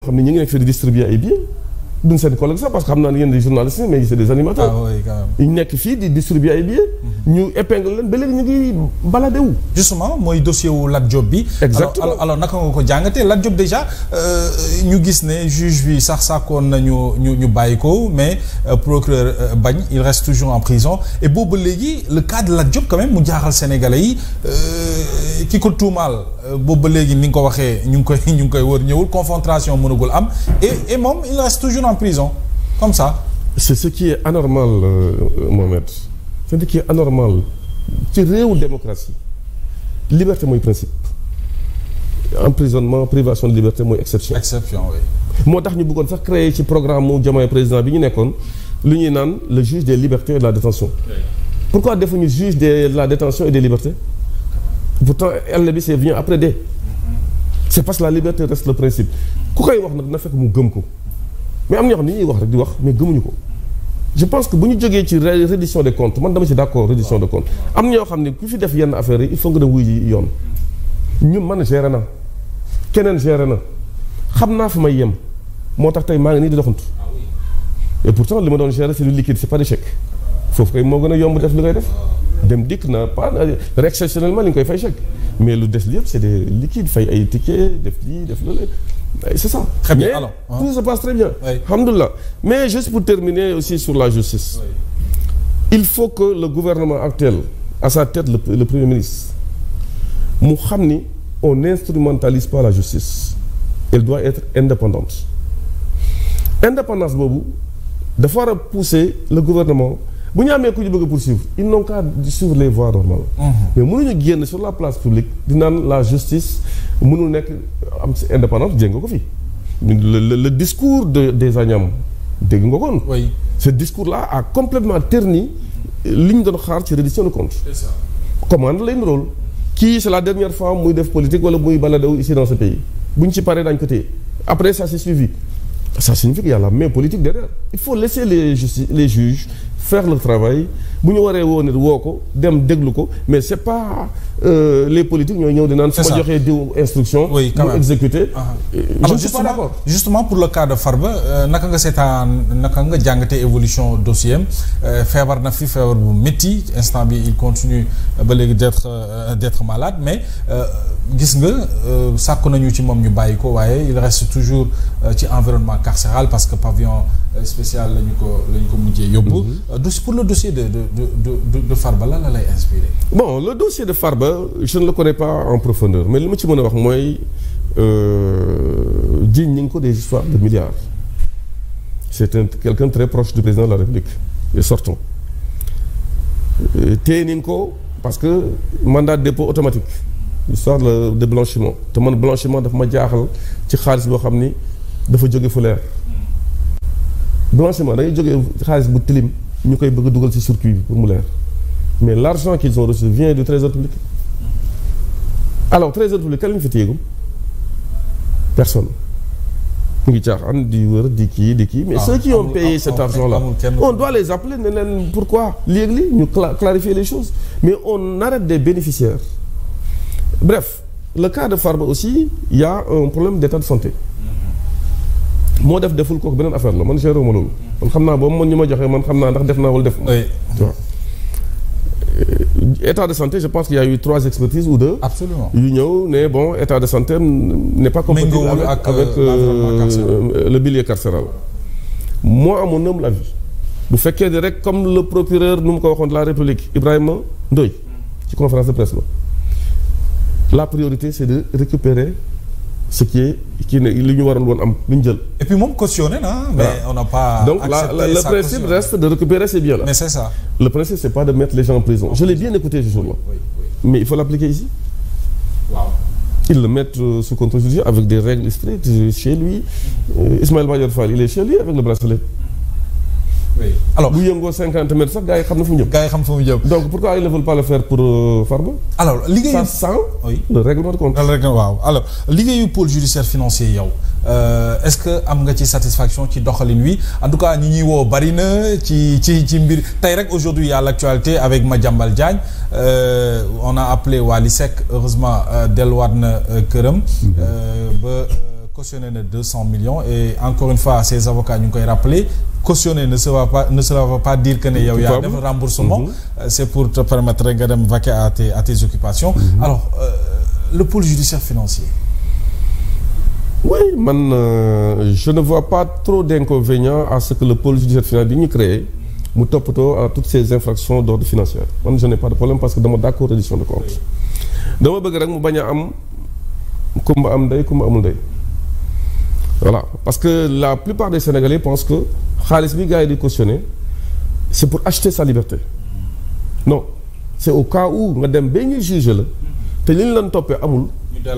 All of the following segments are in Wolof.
xam ne ñu ngi nekk fi di distribuer ay billets duñ seen collègue sax parce que xam naa ne yéen des journalistes mais c'est des animateurs. Ah oui, quand même. ñu nekk fii di distribuer ay billets. ñu épingle leen ba léegi ñu ngi baladé wu. justement mooy dossier wu Lat Diop bi. exactement alors naka nga ko jàngatee Lat Diop déjà ñu gis ne juge bi sax sàkkoon nañu ñu bàyyi ko mais procureur bañ il reste toujours en prison et boobu léegi le cas de Lat Diop quand même mu jaaxal sénégalais yi ki ko tuumaal boobu léegi ni nga ko waxee ñu ngi koy wër ñëwul confrontation mënagul am et moom il reste toujours en prison comme ça. c'est ce qui est anormal Mohamed. c'est ce qui est anormal ci réewu démocratie liberté mooy principe emprisonnement privation de liberté mooy exception. exception oui. moo tax ñu bëggoon sax créer ci programme mu Diomaye président bi ñu nekkoon lu ñuy naan le juge des libertés et de la détention. Oui. Pourquoi defuñu juge de la détention et des libertés pourtant L bi c'est vient après D. C'est parce que la liberté reste le principe ku koy wax nag na fekk mu gëm ko mais am na ñoo xam ne ñuy wax rek di wax mais gëmuñu ko. je pense que bu ñu jógee ci reddition des comptes man dama ci d'accord reddition des comptes am na ñoo xam ne ku fi def yenn affaires yi il faut nga dem wuy ji yoon ñun man géré na keneen géré na xam naa fi may yem moo tax tey maa ngi nii di doxantu et pourtant li ma doon gérer c'est du liquide c'est pas des chèques foofu kay moo gën a yomb def li ngay def dem dikk na pas exceptionnellement li nga koy fay chèque mais lu des li yëpp c'est des liquides fay ay tickets def lii def loolu c'est ça. Très bien. Alors, tout se passe très bien. Oui. Alhamdoulilah. Mais juste pour terminer aussi sur la justice. Oui. Il faut que le gouvernement actuel, à sa tête le Premier ministre, mu xam ni on n'instrumentalise pas la justice. Elle doit être indépendante. Indépendance boobu dafa war a pousser le gouvernement bu ñu amee ku ñu bëgg a poursuivre ils n'ont qu'à suivre les voies normales. Mais mënuñu génn sur la place publique di naan la justice mënul nekk am si indépendance dégg nga ko fi. Le discours des Agnam dégg nga koon. Oui. Ce discours-là a complètement terni li ñu doon xaar ci reddition de comptes. C'est ça. Commande lay rôle kii c'est la dernière fois muy def politique wala muy baladew ici dans ce pays bu ñu ci paree dañ ko téye après ça s'est suivi. Ça signifie qu'il y a la main politique derrière. Il faut laisser les juges faire leur travail bu ñu waree woo nit woo ko dem déglu ko mais c'est pas les politiques ñooy ñëw di naan su ma joxee diw instruction. oui quand même exécuter. alors justement pour le cas de Farba naka nga jàngatee évolution dossier am feebar na fi feebar bu métti instant bi il continue ba léegi d'être malade mais gis nga sàkku nañu ci moom ñu bàyyi ko waaye il reste toujours ci environnement carcéral parce que pavillon spécial lañu ko mujjee yóbbu. Pour le dossier de Farba lan la lay inspiré. Bon, le dossier de Farba je ne le connais pas en profondeur mais li ma ci mën a wax mooy jiiñ ñu ngi ko des histoires de milliards. C'est quelqu'un très proche du président de la République et sortant téye nañ ko parce que mandat de dépôt automatique histoire de blanchiment te man blanchiment dafa ma jaaxal ci xaalis boo xam ni dafa jóge fu leer. Blanchiment da ngay jógee xaalis bu tilim ñu koy bëgg a dugal ci circuit bi pour mu leer mais l'argent qu'ils ont reçu vient du trésor public. Alors trésor public kan la ñu fi téyegum personne mu ngi caaxaan di wër di kii mais ceux qui ont payé cet argent là on doit les appeler ne leen pourquoi léegi ñu clarifier les choses mais on arrête des bénéficiaires. Bref le cas de Farba aussi il y a un problème d'état de santé. moo deful kooku beneen affaire la man géré ma loolu man xam naa boobu man ñu ma joxee man xam naa ndax def naa wala def ma. waaw état de santé je pense qu'il y a eu 3 expertises ou 2. Absolument. yu ñëw ne bon état de santé n'est pas compatible avec le milieu carcéral. Moi à mon humble avis bu fekkee ni rek comme le procureur nu mu ko waxoon de la République Ibrahima Ndoye ci conférence de presse la priorité c'est de récupérer ce qui est li ñu waroon woon am lu ñu jël. Et puis moom cautionné na mais on n'a pas donc le principe reste de récupérer ces biens-là. Mais c'est ça. Le principe c'est pas de mettre les gens en prison. Je l'ai bien écouté ce jour-là. Oui. Mais il faut l'appliquer ici. Wow. Ils le mettent sous contrôle judiciaire avec des règles strictes chez lui. Ismaël Madior Fall il est chez lui avec le bracelet. Oui. Alors bu yëngoo 50 mètres sax gars yi xam na fu mu jëm. Donc pourquoi ils ne veulent pas le faire pour Farba? Alors liggéeyu ça sent le règlement de compte. waaw alors liggéeyu pôle judiciaire financier yow est-ce que am nga ci satisfaction ci doxalin wi en tout cas ñi ñuy woo bari na ci mbir tey rek aujourd'hui il y a l'actualité avec Madiambal Diagne on a appelé Wally Seck heureusement delluwaat na këram ba cautionné na 200 millions et encore une fois ces avocats ñu ngi koy rappeler cautionné ne cela va pas dire que ne yow yaa def remboursement. C'est pour te permettre nga dem vaquer à tes occupations. Alors le pôle judiciaire financier. Oui, je ne vois pas trop d'inconvénients à ce que le pôle judiciaire financier bi ñu créé mu toppatoo à toutes ces infractions d'ordre financier. Je n'ai pas de problème parce que dama d'accord reddition de compte. dama bëgg rek mu bañ a am kumba am ndey kumba amul ndey. Voilà, parce que la plupart des Sénégalais pensent que xaalis bi gars yi di cautionner c'est pour acheter sa liberté. Non, c'est au cas où nga dem ba ñu juger la te li ñu leen toppee amul.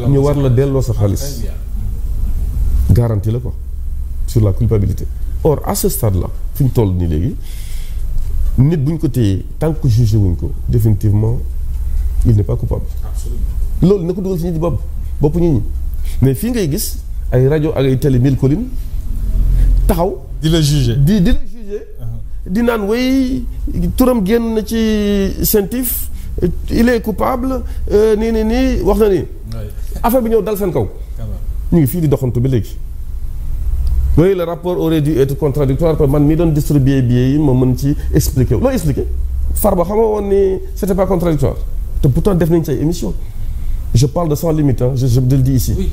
ñu war la delloo sa xaalis. Garantie la quoi sur la culpabilité. Or à ce stade-là fi ñu toll nii léegi nit bu ñu ko téyee tant que jugé wuñ ko définitivement il n'est pas coupable. Absolument. Loolu na ko dugal ci nit ñi bopp nit ñi mais fii ngay gis ay rajo ak ay télé mille collines taxaw. di la juger di la juger. di naan way turam génn na ci CENTIF il est coupable nii wax na nii. affaire bi ñëw dal seen kaw. ñu ngi fii di doxantu ba léegi. oui le rapport aurait dû être contradictoire parce que man mii doon distribuer billets yi ma mën ci expliquer loo expliquer Farba xam nga woon ni c'était pas contradictoire te pourtant def nañ ci ay émission je parle de sans limite je le dis ici. oui.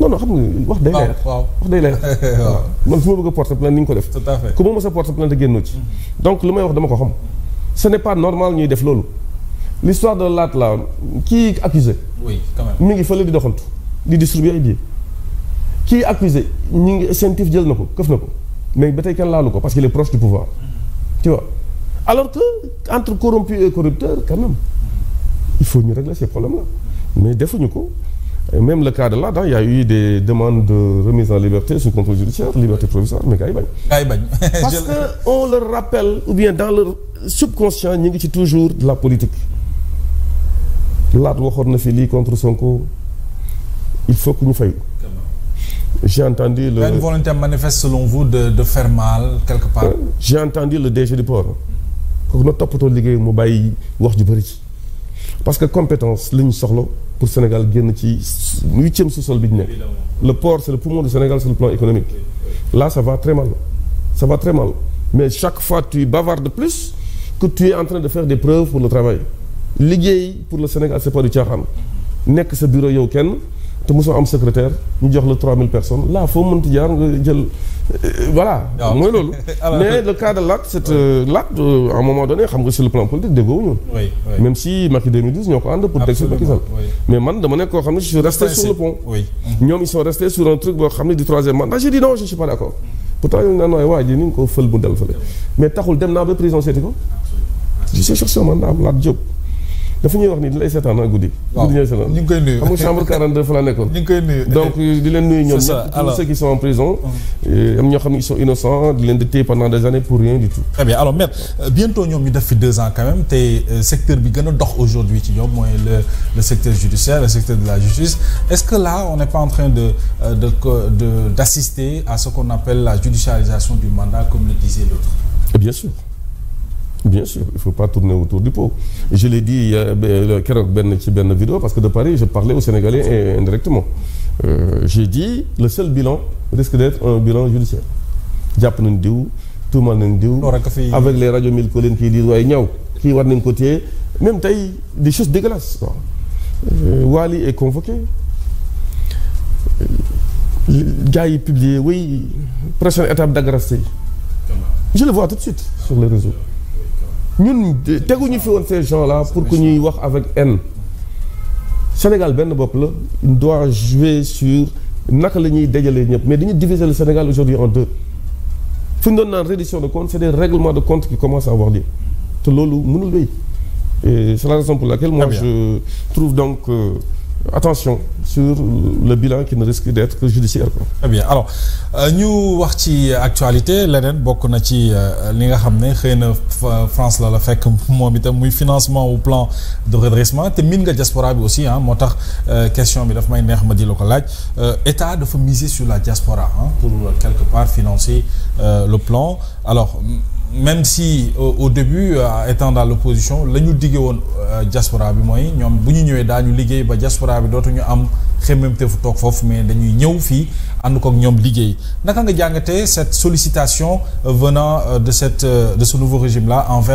non xam nga wax day leer. waaw wax day leer. waaw man fu ma bëgg a porter plainte ni nga ko def. tout à fait ku ma mës a porter plainte génnoo ci. donc lu may wax dama ko xam. ce n'est pas normal ñuy def loolu. l'histoire de Lat là kii accusé. oui quand même mi ngi fële di doxantu di distribuer ay billets. kii accusé ñi ngi CENTIF jël na ko këf na ko mais ba tey kenn laalu ko parce qu'il est proche du pouvoir. tu vois alors que entre corrompu et corrupteur quand même il faut ñu régler ces problèmes là mais defuñu ko. Même le cas de là, il y a eu des demandes de remise en liberté sous contrôle judiciaire, liberté provisoire, mais gars yi bañ. Parce que on leur rappelle, ou bien dans leur subconscient, ñu ngi ci toujours de la politique. Laat waxoon na fi lii contre Sonko, il faut que ñu fay. J'ai entendu le. Il y a une volonté manifeste selon vous de faire mal quelque part. J'ai entendu le DG du port. kooku na toppatoo liggéey mu bàyyi wax ju bëri ci. Parce que compétence li ñu soxla pour Sénégal génn ci 8e sous-sol bi ñu nekk. Le port c'est le poumon du Sénégal sur le plan économique. Là ça va très mal. Ça va très mal. Mais chaque fois tu bavardes plus que tu es en train de faire des preuves pour le travail. Liggéey pour le Sénégal c'est pas du caaxaan. Nekk sa bureau yow kenn te mosoo am secrétaire ñu jox la 3000 personnes là foo mënti jaar nga jël voilà. mooy loolu. mais le cas de Lat c'est Lat à un moment donné xam nga sur le plan politique déggoowuñu. oui même si Macky 2012 ñoo ko ànd pour teg sur Macky Sall. mais man dama nekk koo xam ne je suis resté sur le pont. ñoom ils sont restés sur un truc boo xam ne du troisième mandat j'ai dit non je suis pas d'accord. pourtant yow naan waaye waa ji ni nga ko fël mu del fële mais taxul dem naa ba prison seeti ko. je suis sur son mandat Lat Diop. dafa ñuy wax ni di lay seetaan ak guddi. waaw ñu ngi koy nuyu xam nga chambre 42 fa la nekkoon. ñu ngi koy nuyu donc di leen nuyu ñoom ñëpp tous ceux qui sont en prison. am ñoo xam ne ils sont innocents di leen di téye pendant des années pour rien du tout. très bien alors maître bientôt ñoom ñu def fi 2 ans quand même te secteur bi gën a dox aujourd'hui ci ñoom mooy le secteur judiciaire le secteur de la justice est-ce que là on n'est pas en train d'assister à ce qu'on appelle la judiciarisation du mandat comme le disait l'autre. Bien sûr. Bien sûr, il ne faut pas tourner autour du pot. Je l'ai dit keroog ci benn vidéo parce que de Paris je parlais aux Sénégalais indirectement. J'ai dit le seul bilan risque d'être un bilan judiciaire. jàpp nañ diw tuumal nañ diw. avec les radios mille collines kii di waaye ñaw kii war nañ ko téye même tey des choses dégueulasses quoi. Wally est convoqué. Gars yi publié oui prochaine étape d'agressé. Je le vois tout de suite sur les réseaux. ñun teguñu fi woon ces gens-là pour que ñuy wax avec haine. Sénégal benn bopp la il doit jouer sur naka la ñuy dajalee ñëpp mais dañuy diviser le Sénégal aujourd'hui en 2. fu ñu doon naan reddition de compte c'est des règlements de compte qui commencent à avoir lieu te loolu mënul wéy et c'est la raison pour laquelle moi je trouve donc attention sur le bilan qui ne risque d'être que judiciaire quoi. Très bien alors ñu wax ci actualité leneen bokk na ci li nga xam ne xëy na France la fekk moom itam muy financement au plan de redressement te min nga diaspora bi aussi moo tax question bi daf may neex ma di la ko laaj état dafa miser sur la diaspora pour quelque part financer le plan alors même si au début étant dans l'opposition la ñu diggee woon diaspora bi mooy ñoom bu ñu ñëwee daañu liggéey ba diaspora bi dootuñu am xemmemte fu toog foofu mais dañuy ñëw fii ànd kook ñoom liggéey naka nga jàngatee cette sollicitation venant de ce nouveau régime là envers